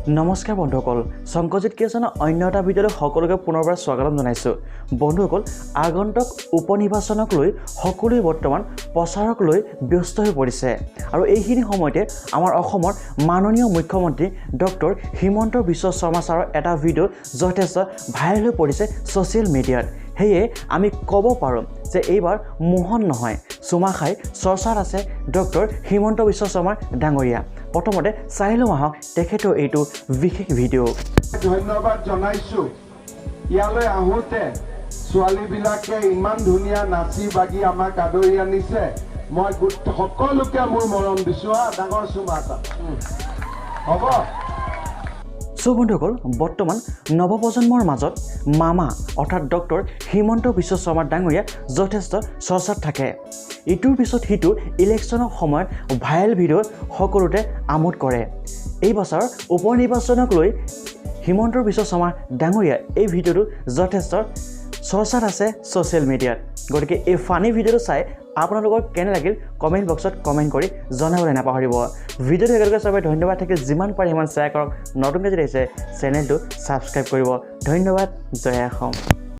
নমস্কাৰ বন্ধুসকল, শংকৰজিৎ ক্ৰিয়েশ্যনৰ অন্য এটা ভিডিঅ'লৈ সকলোকে পুনৰবাৰ স্বাগতম জনাইছোঁ। বন্ধুসকল, আগন্তুক উপনিৰ্বাচনক লৈ সকলোৱে বৰ্তমান প্ৰচাৰক লৈ ব্যস্ত হৈ পৰিছে আৰু এইখিনি সময়তে আমাৰ অসমৰ মাননীয় মুখ্যমন্ত্ৰী ডক্টৰ হিমন্ত বিশ্ব শৰ্মা ছাৰৰ এটা ভিডিঅ' যথেষ্ট ভাইৰেল হৈ পৰিছে ছ'চিয়েল মিডিয়াত। সেয়ে আমি ক'ব পাৰোঁ যে এইবাৰ মোহন নহয় চুমাখাই চৰ্চাত আছে ডক্টৰ হিমন্ত বিশ্ব শৰ্মা ডাঙৰীয়া। প্ৰথমতে চাই লওঁ আহক তেখেতৰ এইটো বিশেষ ভিডিঅ'। ধন্যবাদ জনাইছোঁ। ইয়ালৈ আহোঁতে ছোৱালীবিলাকে ইমান ধুনীয়া নাচি বাগি আমাক আদৰি আনিছে। মই সকলোকে মোৰ মৰম দিছোঁ। ডাঙৰ চুমা এটা হ'ব। বন্ধুসকল, বৰ্তমান নৱপ্ৰজন্মৰ মাজত মামা অৰ্থাৎ ডক্টৰ হিমন্ত বিশ্ব শৰ্মা ডাঙৰীয়া যথেষ্ট চৰ্চাত থাকে। ইটোৰ পিছত সিটো ইলেকশ্যনৰ সময়ত ভাইৰেল ভিডিঅ' সকলোতে আমোদ কৰে। এই বছৰ উপনিৰ্বাচনক লৈ হিমন্ত বিশ্ব শৰ্মা ডাঙৰীয়া এই ভিডিঅ'টো যথেষ্ট চৰ্চাত আছে ছ'চিয়েল মিডিয়াত। গতিকে এই ফানি ভিডিঅ'টো চাই আপোনালোকৰ কেনে লাগিল কমেণ্ট বক্সত কমেণ্ট কৰি জনাবলৈ নাপাহৰিব। ভিডিঅ'টো একেলগে চবে ধন্যবাদ থাকিল। যিমান পাৰে সিমান শ্বেয়াৰ কৰক। নতুনকৈ যদি আহিছে চেনেলটো ছাবস্ক্ৰাইব কৰিব। ধন্যবাদ। জয় অসম।